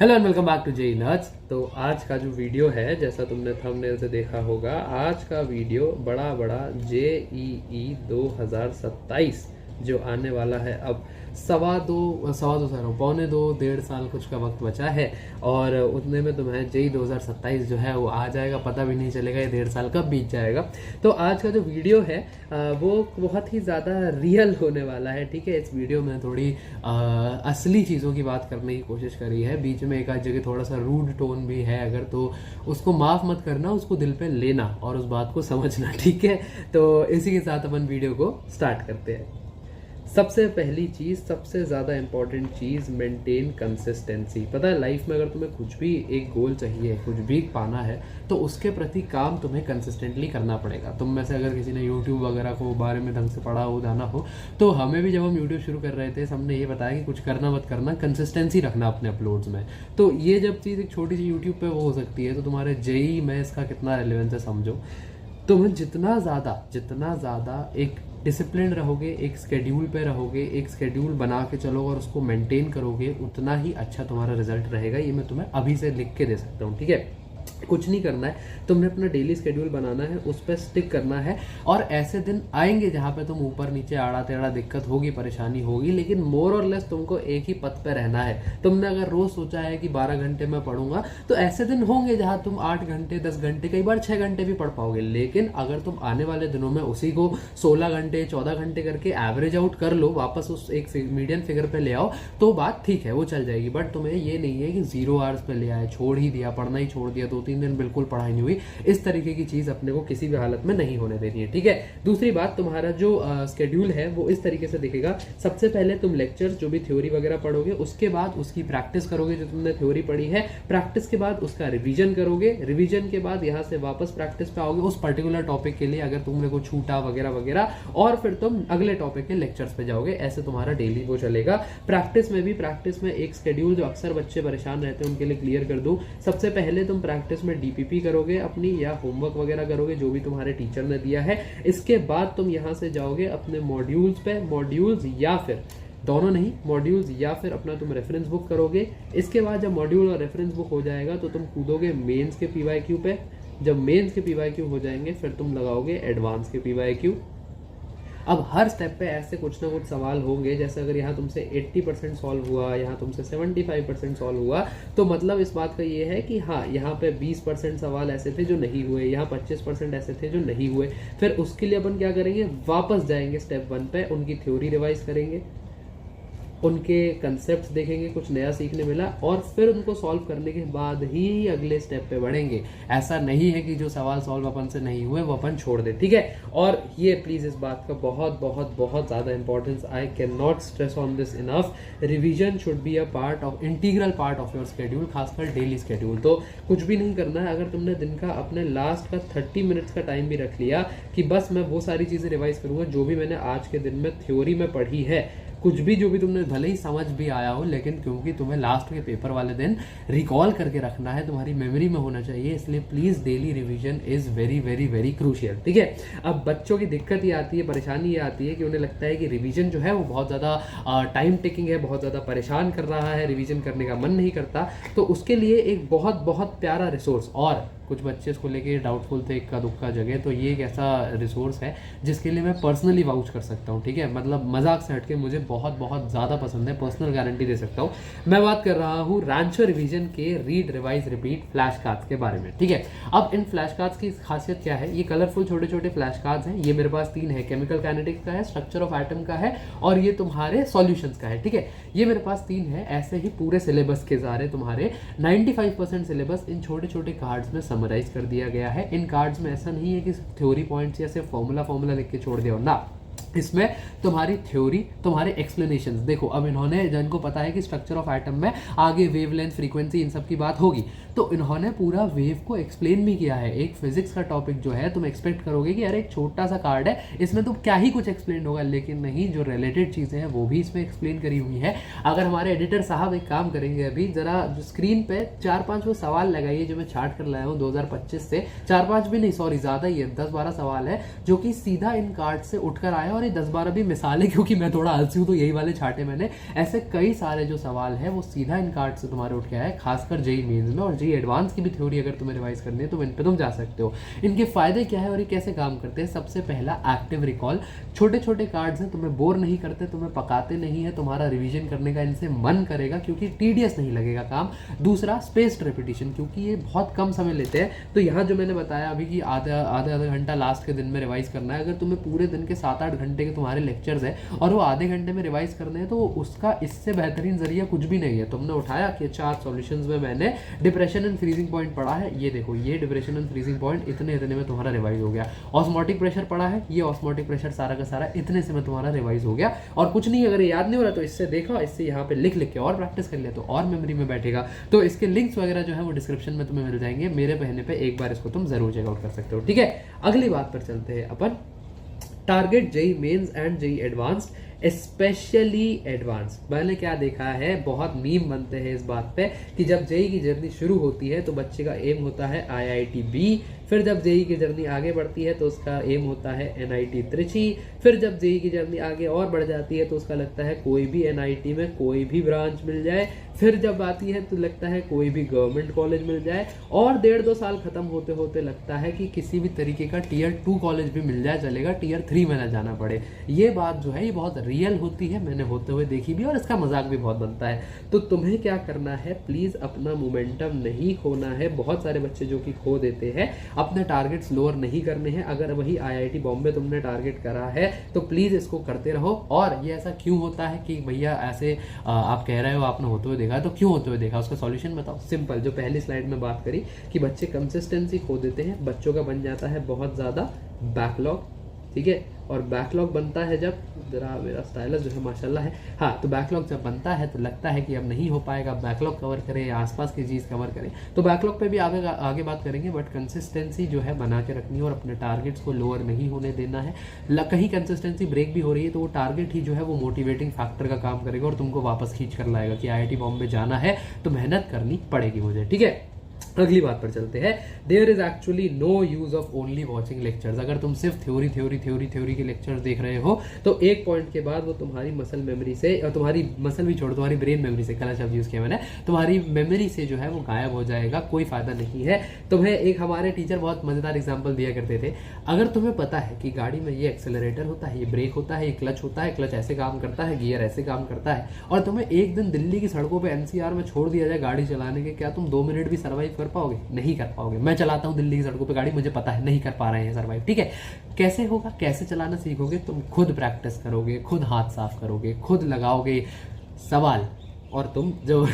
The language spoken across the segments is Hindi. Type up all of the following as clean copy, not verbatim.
Hello and welcome back to JE Nerds. तो आज का जो वीडियो है, जैसा तुमने थंबनेल से देखा होगा, आज का वीडियो बड़ा जेईई 2027 जो आने वाला है। अब सवा दो सह रहा हूँ, पौने दो 1.5 साल कुछ का वक्त बचा है और उतने में तुम्हें जेई 2027 जो है वो आ जाएगा, पता भी नहीं चलेगा ये 1.5 साल कब बीत जाएगा। तो आज का जो वीडियो है वो बहुत ही ज़्यादा रियल होने वाला है। ठीक है, इस वीडियो में थोड़ी असली चीज़ों की बात करने की कोशिश करी है। बीच में एक आध जगह थोड़ा सा रूड टोन भी है, अगर तो उसको माफ़ मत करना, उसको दिल पे लेना और उस बात को समझना। ठीक है, तो इसी के साथ अपन वीडियो को स्टार्ट करते हैं। सबसे पहली चीज़, सबसे ज़्यादा इंपॉर्टेंट चीज़, मेंटेन कंसिस्टेंसी। पता है, लाइफ में अगर तुम्हें कुछ भी एक गोल चाहिए, कुछ भी पाना है, तो उसके प्रति काम तुम्हें कंसिस्टेंटली करना पड़ेगा। तुम में से अगर किसी ने यूट्यूब वगैरह को बारे में ढंग से पढ़ा हो, जाना हो, तो हमें भी जब हम यूट्यूब शुरू कर रहे थे हमने ये बताया कि कुछ करना मत करना, कंसिस्टेंसी रखना अपने अपलोड्स में। तो ये जब चीज़ एक छोटी सी यूट्यूब पर वो हो सकती है, तो तुम्हारे जेई में इसका कितना रेलिवेंस है समझो। तुम्हें जितना ज़्यादा एक डिसिप्लिन रहोगे, एक स्केड्यूल पे रहोगे, एक स्केड्यूल बना के चलोगे और उसको मेंटेन करोगे, उतना ही अच्छा तुम्हारा रिजल्ट रहेगा। ये मैं तुम्हें अभी से लिख के दे सकता हूँ। ठीक है, कुछ नहीं करना है, तुमने अपना डेली स्केड्यूल बनाना है, उस पर स्टिक करना है। और ऐसे दिन आएंगे जहाँ पे तुम ऊपर नीचे आड़ा टेढ़ा दिक्कत होगी, परेशानी होगी, लेकिन मोर और लेस तुमको एक ही पथ पे रहना है। तुमने अगर रोज सोचा है कि 12 घंटे मैं पढ़ूंगा, तो ऐसे दिन होंगे जहाँ तुम 8 घंटे, 10 घंटे, कई बार 6 घंटे भी पढ़ पाओगे। लेकिन अगर तुम आने वाले दिनों में उसी को 16 घंटे 14 घंटे करके एवरेज आउट कर लो, वापस उस एक मीडियन फिगर पे ले आओ, तो बात ठीक है, वो चल जाएगी। बट तुम्हें ये नहीं है कि 0 आवर्स पे ले आए, छोड़ ही दिया, पढ़ना ही छोड़ दिया, 2-3 दिन बिल्कुल पढ़ाई नहीं हुई। इस तरीके की चीज अपने को किसी भी हालत में नहीं होने देनी है। ठीक है, दूसरी बात, तुम्हारा जो स्केड्यूल है वो इस तरीके से दिखेगा। सबसे पहले तुम लेक्चर्स, जो भी थ्योरी वगैरह पढ़ोगे, उसके बाद उसकी प्रैक्टिस करोगे, जो तुमने थ्योरी पढ़ी है। प्रैक्टिस के बाद उसका रिवीजन करोगे, रिवीजन के बाद यहाँ से वापस प्रैक्टिस पे आओगे उस पर्टिकुलर टॉपिक के लिए, अगर तुमने को छूटा वगैरह वगैरह, और फिर तुम अगले टॉपिक के लेक्चर्स पे जाओगे। ऐसे तुम्हारा डेली वो चलेगा। प्रैक्टिस में एक स्केड्यूल जो अक्सर बच्चे परेशान रहते हैं उनके लिए क्लियर कर दूं। सबसे पहले तुम प्रैक्टिस में डीपीपी करोगे अपनी, या होमवर्क वगैरह करोगे जो भी तुम्हारे टीचर ने दिया है। इसके बाद तुम यहां से जाओगे अपने मॉड्यूल्स पे, मॉड्यूल्स या फिर दोनों नहीं, मॉड्यूल्स या फिर अपना तुम रेफरेंस बुक करोगे। इसके बाद जब मॉड्यूल और रेफरेंस बुक हो जाएगा तो तुम कूदोगे मेंस के पीवाईक्यू पे। जब मेंस के पीवाईक्यू हो जाएंगे फिर तुम लगाओगे एडवांस के पीवाईक्यू। अब हर स्टेप पे ऐसे कुछ ना कुछ सवाल होंगे, जैसे अगर यहाँ तुमसे 80% सॉल्व हुआ, यहाँ तुमसे 75% सॉल्व हुआ, तो मतलब इस बात का ये है कि हाँ, यहाँ पे 20% सवाल ऐसे थे जो नहीं हुए, यहाँ 25% ऐसे थे जो नहीं हुए। फिर उसके लिए अपन क्या करेंगे, वापस जाएंगे स्टेप 1 पे, उनकी थ्योरी रिवाइज करेंगे, उनके कंसेप्ट्स देखेंगे, कुछ नया सीखने मिला, और फिर उनको सॉल्व करने के बाद ही अगले स्टेप पे बढ़ेंगे। ऐसा नहीं है कि जो सवाल सॉल्व अपन से नहीं हुए वो अपन छोड़ दे। ठीक है, और ये प्लीज इस बात का बहुत ज़्यादा importance, I can not stress on this enough. Revision should be a part of, integral part of your schedule, खासकर डेली स्केड्यूल। तो कुछ भी नहीं करना है, अगर तुमने दिन का अपने लास्ट का 30 मिनट्स का टाइम भी रख लिया कि बस मैं वो सारी चीज़ें रिवाइज करूंगा जो भी मैंने आज के दिन में थ्योरी में पढ़ी है, कुछ भी जो भी तुमने भले ही समझ भी आया हो, लेकिन क्योंकि तुम्हें लास्ट के पेपर वाले दिन रिकॉल करके रखना है, तुम्हारी मेमोरी में होना चाहिए, इसलिए please daily revision is very very very crucial. ठीक है, अब बच्चों की दिक्कत ये आती है, परेशानी ये आती है कि उन्हें लगता है कि रिवीजन जो है वो बहुत ज़्यादा टाइम टेकिंग है, बहुत ज़्यादा परेशान कर रहा है, रिवीजन करने का मन नहीं करता। तो उसके लिए एक बहुत प्यारा रिसोर्स, और कुछ बच्चे इसको लेके डाउटफुल थे इक्का दुक्का जगह, तो ये एक ऐसा रिसोर्स है जिसके लिए मैं पर्सनली वाउच कर सकता हूँ। ठीक है, मतलब मजाक से हटके मुझे बहुत ज़्यादा पसंद है, पर्सनल गारंटी दे सकता हूँ। मैं बात कर रहा हूँ रैंचो रिवीजन के read revise repeat flash cards के बारे में। ठीक है, अब इन फ्लैश कार्ड्स की खासियत क्या है, ये कलरफुल छोटे छोटे फ्लैश कार्ड्स हैं। ये मेरे पास 3 है, केमिकल काइनेटिक्स का है, स्ट्रक्चर ऑफ एटम का है, और ये तुम्हारे सॉल्यूशंस का है। ठीक है, ये मेरे पास 3 है। ऐसे ही पूरे सिलेबस के सारे तुम्हारे 95% सिलेबस इन छोटे छोटे कार्ड्स में समराइज कर दिया गया है। इन कार्ड्स में ऐसा नहीं है कि थ्योरी पॉइंट्स या सिर्फ फॉर्मूला लिख के छोड़ दिया हो ना, इसमें तुम्हारी थ्योरी, तुम्हारे एक्सप्लेनेशंस। देखो, अब इन्होंने, जिनको पता है कि स्ट्रक्चर ऑफ एटम में आगे वेवलेंथ, फ्रीक्वेंसी, इन सब की बात होगी, तो इन्होंने पूरा वेव को एक्सप्लेन भी किया है। एक फिजिक्स का टॉपिक जो है, तुम एक्सपेक्ट करोगे कि अरे एक छोटा सा कार्ड है, इसमें तो क्या ही कुछ एक्सप्लेन होगा, लेकिन नहीं, जो रिलेटेड चीज़ें हैं वो भी इसमें एक्सप्लेन करी हुई है। अगर हमारे एडिटर साहब एक काम करेंगे, अभी जरा स्क्रीन पे 4-5 वो सवाल लगाइए जो मैं चार्ट कर लाया हूँ 2025 से, 4-5 भी नहीं, सॉरी ज़्यादा ही है, 10-12 सवाल है जो कि सीधा इन कार्ड से उठकर आया और ये 10-12 भी मिसाल है, क्योंकि मैं थोड़ा आलसी हूँ तो यही वाले छाटे मैंने। ऐसे कई सारे जो सवाल है वो सीधा इन कार्ड से तुम्हारे उठ के आया है, खासकर जेई मेंस में। और जेई एडवांस की भी थ्योरी अगर तुम्हें रिवाइज करनी है तो इन पे तुम जा सकते हो। इनके फायदे क्या है और ये कैसे काम करते हैं? सबसे पहला, एक्टिव रिकॉल। छोटे छोटे कार्ड्स हैं, तुम्हें बोर नहीं करते, तुम्हें पकाते नहीं है, तुम्हारा रिवीजन करने का इनसे मन करेगा क्योंकि टीडियस नहीं लगेगा काम। दूसरा, स्पेस्ड रेपिटेशन, क्योंकि ये बहुत कम समय लेते हैं। तो यहाँ जो मैंने बताया अभी कि आधा घंटा लास्ट के दिन में रिवाइज करना है, अगर तुम्हें पूरे दिन के 7-8 घंटे के तुम्हारे लेक्चर्स हैं और वो आधे घंटे में रिवाइज करने हैं, तो उसका इससे बेहतरीन जरिया कुछ भी नहीं है। तुमने उठाया कि 4 सॉल्यूशंस में मैंने डिप्रेशन एंड फ्रीजिंग पॉइंट पढ़ा है, ये देखो ये डिप्रेशन एंड फ्रीजिंग पॉइंट इतने में तुम्हारा रिवाइज हो गया। ऑस्मोटिक प्रेशर पढ़ा है, ये ऑस्मोटिक प्रेशर सारा का सारा इतने से में तुम्हारा रिवाइज हो गया। और कुछ नहीं, अगर याद नहीं हो रहा तो इससे देखो, इससे यहाँ पे लिख के और प्रैक्टिस कर लिया तो और मेमोरी में बैठेगा। तो इसके लिंक्स वगैरह जो है वो डिस्क्रिप्शन में तुम्हें मिल जाएंगे, मेरे कहने पे एक बार इसको तुम जरूर चेकआउट कर सकते हो। ठीक है, अगली बात पर चलते हैं अपन। Target JEE mains and JEE advanced, specially advance. मैंने क्या देखा है, बहुत मीम बनते हैं इस बात पे कि जब जेई की जर्नी शुरू होती है तो बच्चे का एम होता है IIT बी, फिर जब जेई की जर्नी आगे बढ़ती है तो उसका एम होता है NIT त्रिची, फिर जब जेई की जर्नी आगे और बढ़ जाती है तो उसका लगता है कोई भी NIT में कोई भी ब्रांच मिल जाए, फिर जब आती है तो लगता है कोई भी गवर्नमेंट कॉलेज मिल जाए, और 1.5-2 साल खत्म होते होते लगता है कि किसी भी तरीके का Tier 2 कॉलेज भी मिल जाए चलेगा, Tier 3 में ना जाना पड़े। ये बात जो है ये बहुत रियल होती है, मैंने होते हुए देखी भी और इसका मजाक भी बहुत बनता है। तो तुम्हें क्या करना है, प्लीज अपना मोमेंटम नहीं खोना है। बहुत सारे बच्चे जो कि खो देते हैं, अपने टारगेट्स लोअर नहीं करने हैं। अगर वही IIT बॉम्बे तुमने टारगेट करा है तो प्लीज इसको करते रहो। और ये ऐसा क्यों होता है कि भैया ऐसे आप कह रहे हो आपने होते हुए देखा, तो क्यों होते हुए देखा, उसका सॉल्यूशन बताओ। सिंपल, जो पहली स्लाइड में बात करी कि बच्चे कंसिस्टेंसी खो देते हैं, बच्चों का बन जाता है बहुत ज्यादा बैकलॉग। ठीक है, और बैकलॉग बनता है जब, जरा मेरा स्टाइलस जो है माशाल्लाह है, हाँ, तो बैकलॉग जब बनता है तो लगता है कि अब नहीं हो पाएगा, बैकलॉग कवर करें या आसपास की चीज़ कवर करें। तो बैकलॉग पे भी आगे बात करेंगे, बट कंसिस्टेंसी जो है बना के रखनी है और अपने टारगेट्स को लोअर नहीं होने देना है। कहीं कंसिस्टेंसी ब्रेक भी हो रही है तो वो टारगेट ही जो है वो मोटिवेटिंग फैक्टर का काम करेगा और तुमको वापस खींच कर लाएगा कि IIT बॉम्बे जाना है तो मेहनत करनी पड़ेगी मुझे। ठीक है, अगली बात पर चलते हैं। There is actually no use of only watching lectures. अगर तुम सिर्फ थ्योरी के लेक्चर्स देख रहे हो तो एक पॉइंट के बाद वो तुम्हारी मसल मेमोरी से, और तुम्हारी मसल भी छोड़, तुम्हारी ब्रेन मेमोरी से, कल शब्द यूज किया मैंने, तुम्हारी मेमोरी से जो है वो गायब हो जाएगा, कोई फायदा नहीं है। तुम्हें एक हमारे टीचर बहुत मजेदार एग्जाम्पल दिया करते थे, अगर तुम्हें पता है कि गाड़ी में ये एक्सेलरेटर होता है, ये ब्रेक होता है, ये क्लच होता है, क्लच ऐसे काम करता है, गियर ऐसे काम करता है, और तुम्हें एक दिन दिल्ली की सड़कों पर NCR में छोड़ दिया जाए गाड़ी चलाने के, क्या तुम 2 मिनट भी सर्वाइव कर पाओगे? नहीं कर पाओगे। मैं चलाता हूं दिल्ली की सड़कों पे गाड़ी, मुझे पता है नहीं कर पा रहे हैं सर्वाइव। ठीक है, कैसे होगा, कैसे चलाना सीखोगे? तुम खुद प्रैक्टिस करोगे, खुद हाथ साफ करोगे, खुद लगाओगे सवाल, और तुम जो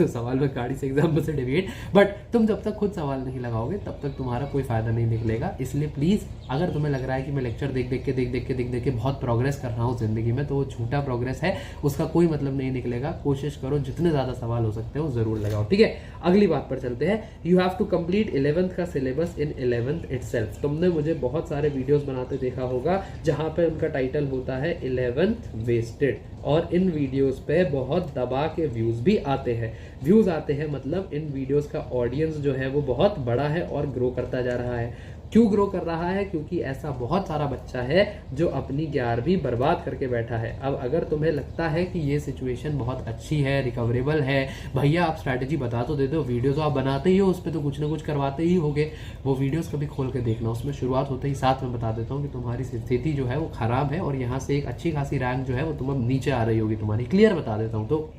सवाल में गाड़ी से एग्जाम्पल से डिबेट, बट तुम जब तक खुद सवाल नहीं लगाओगे तब तक तुम्हारा कोई फायदा नहीं निकलेगा। इसलिए प्लीज, अगर तुम्हें लग रहा है कि मैं लेक्चर देख देख के बहुत प्रोग्रेस कर रहा हूँ जिंदगी में, तो वो झूठा प्रोग्रेस है, उसका कोई मतलब नहीं निकलेगा। कोशिश करो जितने ज्यादा सवाल हो सकते हो जरूर लगाओ। ठीक है, अगली बात पर चलते हैं। You have to complete 11th का सिलेबस इन 11th इटसेल्फ। तुमने मुझे बहुत सारे वीडियोस बनाते देखा होगा जहां पे उनका टाइटल होता है 11th वेस्टेड, और इन वीडियोस पे बहुत दबा के व्यूज भी आते हैं। व्यूज आते हैं मतलब इन वीडियोस का ऑडियंस जो है वो बहुत बड़ा है और ग्रो करता जा रहा है। क्यों ग्रो कर रहा है? क्योंकि ऐसा बहुत सारा बच्चा है जो अपनी 11वीं बर्बाद करके बैठा है। अब अगर तुम्हें लगता है कि ये सिचुएशन बहुत अच्छी है, रिकवरेबल है, भैया आप स्ट्रैटेजी बता तो देते हो, वीडियो तो आप बनाते ही हो, उस पर तो कुछ ना कुछ करवाते ही होगे, वो वीडियोस कभी खोल के देखना। उसमें शुरुआत होते ही साथ में बता देता हूँ कि तुम्हारी स्थिति जो है वो खराब है और यहाँ से एक अच्छी खासी रैंक जो है वो तुम नीचे आ रही होगी तुम्हारी, क्लियर बता देता हूँ। तो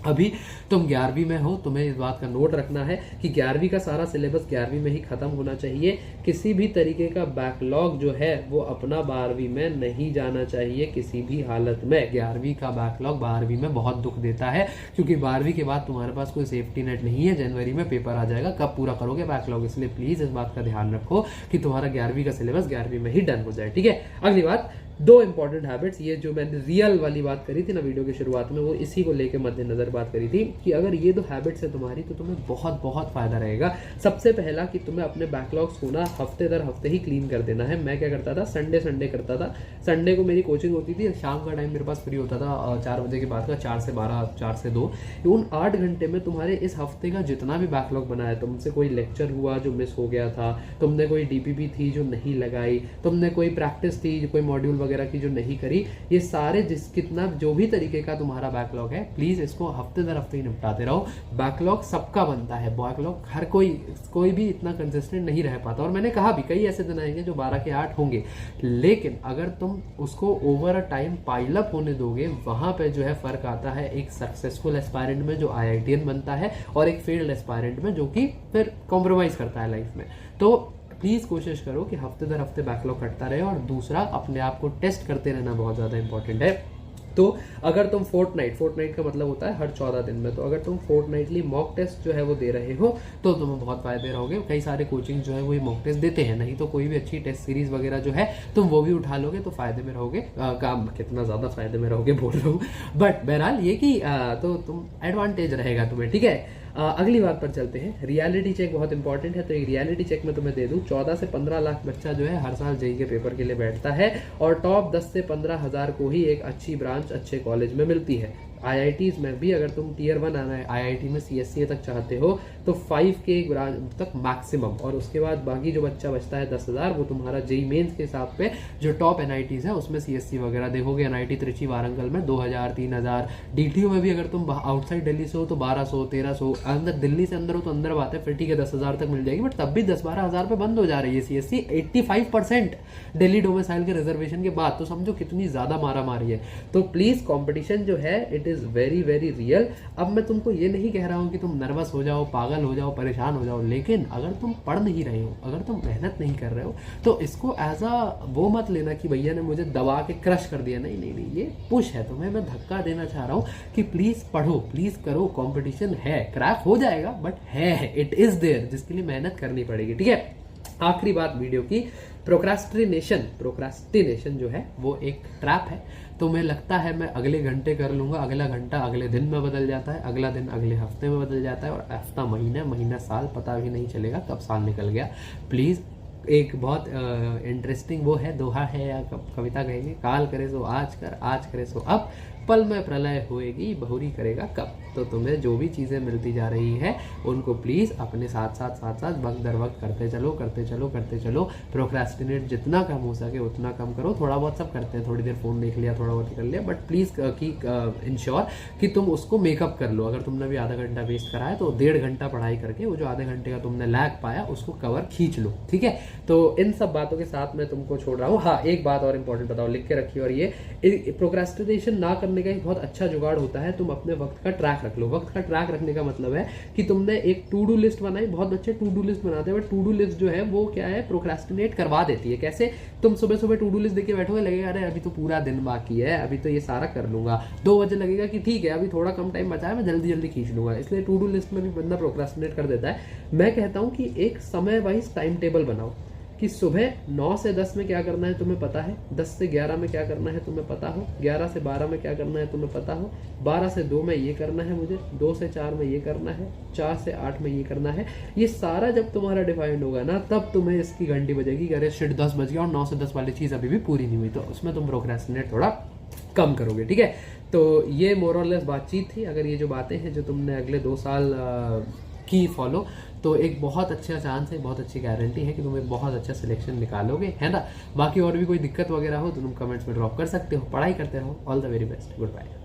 अभी तुम 11वीं में हो, तुम्हें इस बात का नोट रखना है कि 11वीं का सारा सिलेबस 11वीं में ही खत्म होना चाहिए। किसी भी तरीके का बैकलॉग जो है वो अपना 12वीं में नहीं जाना चाहिए किसी भी हालत में। 11वीं का बैकलॉग 12वीं में बहुत दुख देता है, क्योंकि 12वीं के बाद तुम्हारे पास कोई सेफ्टी नेट नहीं है। जनवरी में पेपर आ जाएगा, कब पूरा करोगे बैकलॉग? इसलिए प्लीज इस बात का ध्यान रखो कि तुम्हारा 11वीं का सिलेबस 11वीं में ही डन हो जाए। ठीक है, अगली बात, 2 इंपॉर्टेंट हैबिट्स। ये जो मैंने रियल वाली बात करी थी ना वीडियो के शुरुआत में, वो इसी को लेके मद्देनजर बात करी थी कि अगर ये 2 हैबिट्स है तुम्हारी तो तुम्हें बहुत बहुत फायदा रहेगा। सबसे पहला कि तुम्हें अपने बैकलॉग्स को ना हफ्ते दर हफ्ते ही क्लीन कर देना है। मैं क्या करता था, संडे करता था। संडे को मेरी कोचिंग होती थी, शाम का टाइम मेरे पास फ्री होता था 4 बजे के बाद का, 4 से 12, 4 से 2। उन 8 घंटे में तुम्हारे इस हफ्ते का जितना भी बैकलॉग बनाया, तुमसे कोई लेक्चर हुआ जो मिस हो गया था, तुमने कोई DPP थी जो नहीं लगाई, तुमने कोई प्रैक्टिस थी, कोई मॉड्यूल वगैरह की जो नहीं करी, ये सारे कितना जो भी तरीके का तुम्हारा बैकलॉग है, प्लीज इसको हफ्ते दर हफ्ते ही निपटाते रहो। बैकलॉग सबका बनता है, बैकलॉग हर कोई भी इतना कंसिस्टेंट नहीं रह पाता, और मैंने कहा भी कई ऐसे दिन आएंगे जो 12 के 8 होंगे, लेकिन अगर तुम उसको over a time pile up होने दोगे, वहां पे जो है फर्क आता है एक सक्सेसफुल एस्पायरेंट में जो IITian बनता है और एक फेल्ड एस्पायरेंट में जो कि फिर कॉम्प्रोमाइज करता है लाइफ में। तो प्लीज कोशिश करो कि हफ्ते दर हफ्ते बैकलॉग कटता रहे, और दूसरा अपने आप को टेस्ट करते रहना बहुत ज्यादा इंपॉर्टेंट है। तो अगर तुम फोर्टनाइट का मतलब होता है हर 14 दिन में, तो अगर तुम फोर्टनाइटली मॉक टेस्ट जो है वो दे रहे हो तो तुम्हें बहुत फायदे रहोगे। कई सारे कोचिंग जो है वो मॉक टेस्ट देते हैं, नहीं तो कोई भी अच्छी टेस्ट सीरीज वगैरह जो है तुम वो भी उठा लोगे तो फायदे में रहोगे। काम कितना ज्यादा फायदे में रहोगे बोल रहा हूँ, बट बहरहाल ये कि तो तुम एडवांटेज रहेगा तुम्हें, ठीक है। अगली बात पर चलते हैं। रियलिटी चेक बहुत इंपॉर्टेंट है, तो एक रियलिटी चेक में तुम्हें दे दूं, 14 से 15 लाख बच्चा जो है हर साल जेईई के पेपर के लिए बैठता है, और टॉप 10 से 15 हजार को ही एक अच्छी ब्रांच अच्छे कॉलेज में मिलती है। IITs में भी अगर तुम टियर 1 आना है, IIT में CSCA तक चाहते हो तो 5 के ब्रांच तक मैक्सिमम, और उसके बाद बाकी जो बच्चा बचता है 10,000 वो तुम्हारा जेईई मेंस के हिसाब पे जो टॉप NITs है उसमें CSC वगैरह देखोगे। NIT त्रिची वारंगल में 2,000 3,000, DTU में भी अगर तुम आउटसाइड दिल्ली से हो तो 1200 1300, अंदर दिल्ली से अंदर हो तो अंदर बात है, फिर ठीक है 10,000 तक मिल जाएगी, बट तब भी 10-12 हजार पे बंद हो जा रही है CSC। 85% दिल्ली डोमिसाइल के रिजर्वेशन के बाद, तो समझो कितनी ज्यादा मारा मारी है। तो प्लीज कॉम्पिटिशन जो है it is very very real. अब मैं तुमको ये नहीं कह रहा हूं कि तुम नर्वस हो जाओ, पागल हो जाओ, परेशान हो जाओ, लेकिन अगर तुम पढ़ नहीं रहे हो, अगर तुम मेहनत नहीं कर रहे हो, तो इसको एज अ वो मत लेना कि भैया ने मुझे दबा के क्रश कर दिया। नहीं नहीं नहीं, ये पुश है, तुम्हें मैं धक्का देना चाह रहा हूं कि प्लीज पढ़ो, प्लीज करो, कंपटीशन है, क्रैक हो जाएगा बट है, इट इज देयर, जिसके लिए मेहनत करनी पड़ेगी, ठीक है। आखिरी बात वीडियो की, प्रोक्रास्टिनेशन जो है वो एक ट्रैप है। तो मैं लगता है मैं अगले घंटे कर लूंगा, अगला घंटा अगले दिन में बदल जाता है, अगला दिन अगले हफ्ते में बदल जाता है, और हफ्ता महीना, महीना साल, पता भी नहीं चलेगा कब साल निकल गया। प्लीज, एक बहुत इंटरेस्टिंग वो है, दोहा है या कविता कहेंगे, काल करे सो आज कर, आज करे सो अब, पल में प्रलय होएगी, बहुरी करेगा कब। तो तुम्हें जो भी चीजें मिलती जा रही है उनको प्लीज अपने साथ साथ वक्त दर वक्त करते चलो। प्रोक्रेस्टिनेट जितना कम हो सके उतना कम करो। थोड़ा बहुत सब करते हैं, थोड़ी देर फोन देख लिया, थोड़ा बहुत कर लिया, बट प्लीज इंश्योर कि तुम उसको मेकअप कर लो। अगर तुमने भी आधा घंटा वेस्ट करा है तो 1.5 घंटा पढ़ाई करके वो जो आधे घंटे का तुमने लैग पाया उसको कवर खींच लो, ठीक है। तो इन सब बातों के साथ मैं तुमको छोड़ रहा हूँ। हाँ, एक बात और इंपॉर्टेंट बताओ, लिख के रखिए, और ये प्रोक्रेस्टिनेशन ना करने का एक बहुत अच्छा जुगाड़ होता है, तुम अपने वक्त का ट्रैक रख लो। वक्त का ट्रैक रखने का मतलब है कि तुमने एक टू डू लिस्ट बनाई, बहुत बच्चे टू डू लिस्ट बनाते हैं, बट टू डू लिस्ट जो है वो क्या है, प्रोक्रेस्टिनेट करवा देती है। कैसे? तुम सुबह टू डू लिस्ट देके बैठोगे, लगेगा अरे अभी तो पूरा दिन बाकी है, अभी तो ये सारा कर लूंगा। 2 बजे लगेगा कि ठीक है अभी थोड़ा कम टाइम बचा है, मैं जल्दी खींच लूंगा। इसलिए टू डू लिस्ट में भी बंदा प्रोक्रेस्टिनेट कर देता है। मैं कहता हूं कि एक समय वाइज टाइम टेबल बनाओ कि सुबह 9 से 10 में क्या करना है तुम्हें पता है, 10 से 11 में क्या करना है तुम्हें पता हो, 11 से 12 में क्या करना है तुम्हें पता हो, 12 से 2 में ये करना है मुझे, 2 से 4 में ये करना है, 4 से 8 में ये करना है। ये सारा जब तुम्हारा डिफाइंड होगा ना, तब तुम्हें इसकी घंटी बजेगी कि अरे शिट 10 बज गया और 9 से 10 वाली चीज अभी भी पूरी नहीं हुई, तो उसमें तुम प्रोक्रेस्टिनेट थोड़ा कम करोगे, ठीक है। तो ये मोर और लेस बातचीत थी। अगर ये जो बातें हैं जो तुमने अगले 2 साल की फॉलो, तो एक बहुत अच्छा चांस है, बहुत अच्छी गारंटी है कि तुम एक बहुत अच्छा सिलेक्शन निकालोगे, है ना। बाकी और भी कोई दिक्कत वगैरह हो तो तुम कमेंट्स में ड्रॉप कर सकते हो। पढ़ाई करते रहो। All the very best. Good bye.